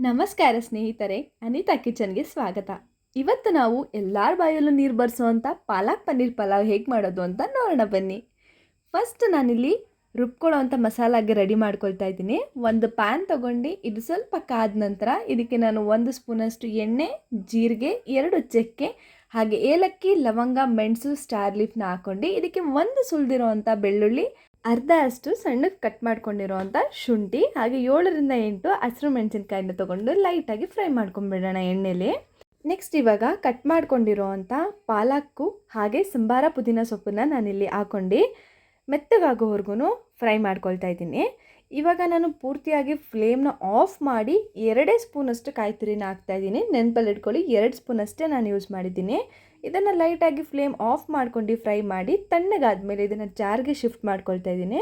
ನಮಸ್ಕಾರ ಸ್ನೇಹಿತರೆ, ಅನಿತಾ ಕಿಚನ್ಗೆ ಸ್ವಾಗತ. ಇವತ್ತು ನಾವು ಎಲ್ಲರ ಬಾಯಲ್ಲೂ ನೀರು ಬರೆಸುವಂಥ ಪಾಲಕ್ ಪನ್ನೀರ್ ಪಲಾವ್ ಹೇಗೆ ಮಾಡೋದು ಅಂತ ನೋಡೋಣ ಬನ್ನಿ. ಫಸ್ಟ್ ನಾನಿಲ್ಲಿ ರುಬ್ಕೊಳ್ಳೋವಂಥ ಮಸಾಲಾಗೆ ರೆಡಿ ಮಾಡ್ಕೊಳ್ತಾ ಇದ್ದೀನಿ. ಒಂದು ಪ್ಯಾನ್ ತೊಗೊಂಡು ಇದು ಸ್ವಲ್ಪ ಕಾದ ನಂತರ ಇದಕ್ಕೆ ನಾನು 1 ಸ್ಪೂನಷ್ಟು ಎಣ್ಣೆ, ಜೀರಿಗೆ, 2 ಚಕ್ಕೆ, ಹಾಗೆ ಏಲಕ್ಕಿ, ಲವಂಗ, ಮೆಣಸು, ಸ್ಟಾರ್ ಲೀಫ್ನ ಹಾಕ್ಕೊಂಡು ಇದಕ್ಕೆ ಒಂದು ಸುಲಿದಿರೋವಂಥ ಬೆಳ್ಳುಳ್ಳಿ, ಅರ್ಧ ಅಷ್ಟು ಸಣ್ಣಕ್ಕೆ ಕಟ್ ಮಾಡ್ಕೊಂಡಿರೋವಂಥ ಶುಂಠಿ, ಹಾಗೆ 7ರಿಂದ 8 ಹಸಿರು ಮೆಣಸಿನ್ಕಾಯಿನ ತೊಗೊಂಡು ಲೈಟಾಗಿ ಫ್ರೈ ಮಾಡ್ಕೊಂಡ್ಬಿಡೋಣ ಎಣ್ಣೆಲಿ. ನೆಕ್ಸ್ಟ್ ಇವಾಗ ಕಟ್ ಮಾಡ್ಕೊಂಡಿರೋವಂಥ ಪಾಲಕ್ಕು ಹಾಗೆ ಸಂಬಾರ ಪುದೀನ ಸೊಪ್ಪನ್ನು ನಾನಿಲ್ಲಿ ಹಾಕ್ಕೊಂಡು ಮೆತ್ತಗಾಗೋವರೆಗೂ ಫ್ರೈ ಮಾಡ್ಕೊಳ್ತಾ ಇದ್ದೀನಿ. ಇವಾಗ ನಾನು ಪೂರ್ತಿಯಾಗಿ ಫ್ಲೇಮ್ನ ಆಫ್ ಮಾಡಿ 2 ಸ್ಪೂನಷ್ಟು ಕಾಯಿ ತುರಿನ ಹಾಕ್ತಾಯಿದ್ದೀನಿ. ನೆನಪಲ್ಲಿ ಇಟ್ಕೊಳ್ಳಿ, 2 ಸ್ಪೂನಷ್ಟೇ ನಾನು ಯೂಸ್ ಮಾಡಿದ್ದೀನಿ. ಇದನ್ನು ಲೈಟಾಗಿ ಫ್ಲೇಮ್ ಆಫ್ ಮಾಡ್ಕೊಂಡು ಫ್ರೈ ಮಾಡಿ ತಣ್ಣಗಾದ್ಮೇಲೆ ಇದನ್ನು ಜಾರ್ಗೆ ಶಿಫ್ಟ್ ಮಾಡ್ಕೊಳ್ತಾ ಇದ್ದೀನಿ.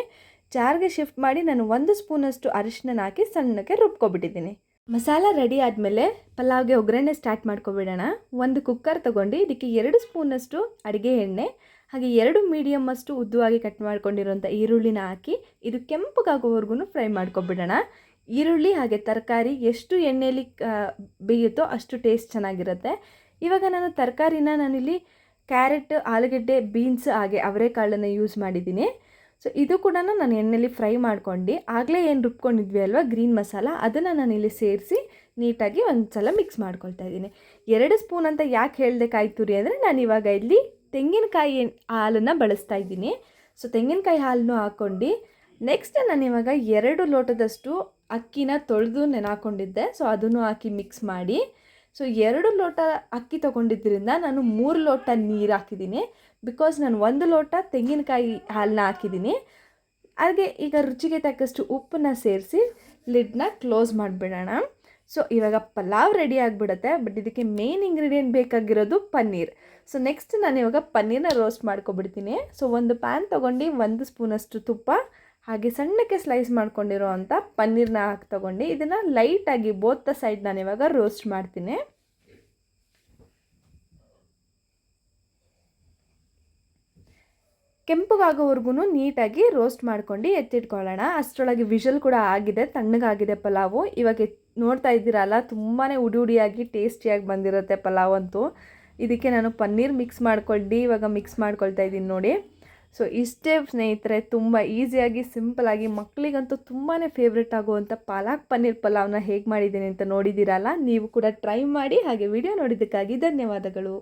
ಜಾರ್ಗೆ ಶಿಫ್ಟ್ ಮಾಡಿ ನಾನು 1 ಸ್ಪೂನಷ್ಟು ಅರಿಶಿನ ಹಾಕಿ ಸಣ್ಣಕ್ಕೆ ರುಬ್ಕೊಬಿಟ್ಟಿದ್ದೀನಿ. ಮಸಾಲ ರೆಡಿ ಆದಮೇಲೆ ಪಲಾವ್ಗೆ ಒಗ್ಗರಣೆ ಸ್ಟಾರ್ಟ್ ಮಾಡ್ಕೊಬಿಡೋಣ. ಒಂದು ಕುಕ್ಕರ್ ತೊಗೊಂಡು ಇದಕ್ಕೆ 2 ಸ್ಪೂನಷ್ಟು ಅಡುಗೆ ಎಣ್ಣೆ, ಹಾಗೆ 2 ಮೀಡಿಯಮ್ ಅಷ್ಟು ಉದ್ದವಾಗಿ ಕಟ್ ಮಾಡ್ಕೊಂಡಿರೋಂಥ ಈರುಳ್ಳಿನ ಹಾಕಿ ಇದು ಕೆಂಪಗಾಗೋವರೆಗೂ ಫ್ರೈ ಮಾಡ್ಕೊಬಿಡೋಣ. ಈರುಳ್ಳಿ ಹಾಗೆ ತರಕಾರಿ ಎಷ್ಟು ಎಣ್ಣೆಯಲ್ಲಿ ಬೇಯುತ್ತೋ ಅಷ್ಟು ಟೇಸ್ಟ್ ಚೆನ್ನಾಗಿರುತ್ತೆ. ಇವಾಗ ನಾನು ತರಕಾರಿನ ನಾನಿಲ್ಲಿ ಕ್ಯಾರೆಟ್, ಆಲೂಗಡ್ಡೆ, ಬೀನ್ಸ್ ಹಾಗೆ ಅವರೆಕಾಳನ್ನು ಯೂಸ್ ಮಾಡಿದ್ದೀನಿ. ಸೊ ಇದು ಕೂಡ ನಾನು ಎಣ್ಣೆಯಲ್ಲಿ ಫ್ರೈ ಮಾಡ್ಕೊಂಡು ಆಗಲೇ ಏನು ರುಬ್ಕೊಂಡಿದ್ವಿ ಅಲ್ವಾ ಗ್ರೀನ್ ಮಸಾಲ, ಅದನ್ನು ನಾನಿಲ್ಲಿ ಸೇರಿಸಿ ನೀಟಾಗಿ ಒಂದು ಸಲ ಮಿಕ್ಸ್ ಮಾಡ್ಕೊಳ್ತಾ ಇದ್ದೀನಿ. 2 ಸ್ಪೂನ್ ಅಂತ ಯಾಕೆ ಹೇಳಿದೆ ಕಾಯಿ ತುರಿ ಅಂದರೆ ನಾನು ಇವಾಗ ಇಲ್ಲಿ ತೆಂಗಿನಕಾಯಿ ಹಾಲನ್ನು ಬಳಸ್ತಾ ಇದ್ದೀನಿ. ಸೊ ತೆಂಗಿನಕಾಯಿ ಹಾಲನ್ನು ಹಾಕ್ಕೊಂಡು ನೆಕ್ಸ್ಟ್ ನಾನು ಇವಾಗ 2 ಲೋಟದಷ್ಟು ಅಕ್ಕಿನ ತೊಳೆದು ನೆನಾಕೊಂಡಿದ್ದೆ. ಸೊ ಅದನ್ನು ಹಾಕಿ ಮಿಕ್ಸ್ ಮಾಡಿ, ಸೊ 2 ಲೋಟ ಅಕ್ಕಿ ತೊಗೊಂಡಿದ್ದರಿಂದ ನಾನು 3 ಲೋಟ ನೀರು ಹಾಕಿದ್ದೀನಿ. ಬಿಕಾಸ್ ನಾನು 1 ಲೋಟ ತೆಂಗಿನಕಾಯಿ ಹಾಲನ್ನ ಹಾಕಿದ್ದೀನಿ. ಹಾಗೆ ಈಗ ರುಚಿಗೆ ತಕ್ಕಷ್ಟು ಉಪ್ಪನ್ನ ಸೇರಿಸಿ ಲಿಡ್ನ ಕ್ಲೋಸ್ ಮಾಡಿಬಿಡೋಣ. ಸೊ ಇವಾಗ ಪಲಾವ್ ರೆಡಿ ಆಗಿಬಿಡುತ್ತೆ. ಬಟ್ ಇದಕ್ಕೆ ಮೇನ್ ಇಂಗ್ರೀಡಿಯೆಂಟ್ ಬೇಕಾಗಿರೋದು ಪನ್ನೀರ್. ಸೊ ನೆಕ್ಸ್ಟ್ ನಾನು ಇವಾಗ ಪನ್ನೀರ್ನ ರೋಸ್ಟ್ ಮಾಡ್ಕೊಬಿಡ್ತೀನಿ. ಸೊ ಒಂದು ಪ್ಯಾನ್ ತೊಗೊಂಡು 1 ಸ್ಪೂನಷ್ಟು ತುಪ್ಪ ಹಾಗೆ ಸಣ್ಣಕ್ಕೆ ಸ್ಲೈಸ್ ಮಾಡ್ಕೊಂಡಿರೋ ಅಂಥ ಪನ್ನೀರ್ನ ತೊಗೊಂಡು ಇದನ್ನು ಲೈಟಾಗಿ ಬೋತ್ ಸೈಡ್ ನಾನು ಇವಾಗ ರೋಸ್ಟ್ ಮಾಡ್ತೀನಿ. ಕೆಂಪಗಾಗೋವರೆಗೂ ನೀಟಾಗಿ ರೋಸ್ಟ್ ಮಾಡ್ಕೊಂಡು ಎತ್ತಿಟ್ಕೊಳ್ಳೋಣ. ಅಷ್ಟರೊಳಗೆ ವಿಷಲ್ ಕೂಡ ಆಗಿದೆ, ತಣ್ಣಗಾಗಿದೆ ಪಲಾವು. ಇವಾಗ ನೋಡ್ತಾ ಇದ್ದೀರಲ್ಲ, ತುಂಬಾ ಉಡಿಯಾಗಿ ಟೇಸ್ಟಿಯಾಗಿ ಬಂದಿರುತ್ತೆ ಪಲಾವ್ ಅಂತೂ. ಇದಕ್ಕೆ ನಾನು ಪನ್ನೀರ್ ಮಿಕ್ಸ್ ಮಾಡ್ಕೊಂಡು ಇವಾಗ ಮಿಕ್ಸ್ ಮಾಡ್ಕೊಳ್ತಾ ಇದ್ದೀನಿ ನೋಡಿ. ಸೊ ಇಷ್ಟೇ ಸ್ನೇಹಿತರೆ, ತುಂಬ ಈಸಿಯಾಗಿ ಸಿಂಪಲಾಗಿ ಮಕ್ಕಳಿಗಂತೂ ತುಂಬಾ ಫೇವ್ರೆಟ್ ಆಗುವಂಥ ಪಾಲಕ್ ಪನ್ನೀರ್ ಪಲಾವ್ನ ಹೇಗೆ ಮಾಡಿದ್ದೀನಿ ಅಂತ ನೋಡಿದ್ದೀರಲ್ಲ. ನೀವು ಕೂಡ ಟ್ರೈ ಮಾಡಿ. ಹಾಗೆ ವಿಡಿಯೋ ನೋಡಿದ್ದಕ್ಕಾಗಿ ಧನ್ಯವಾದಗಳು.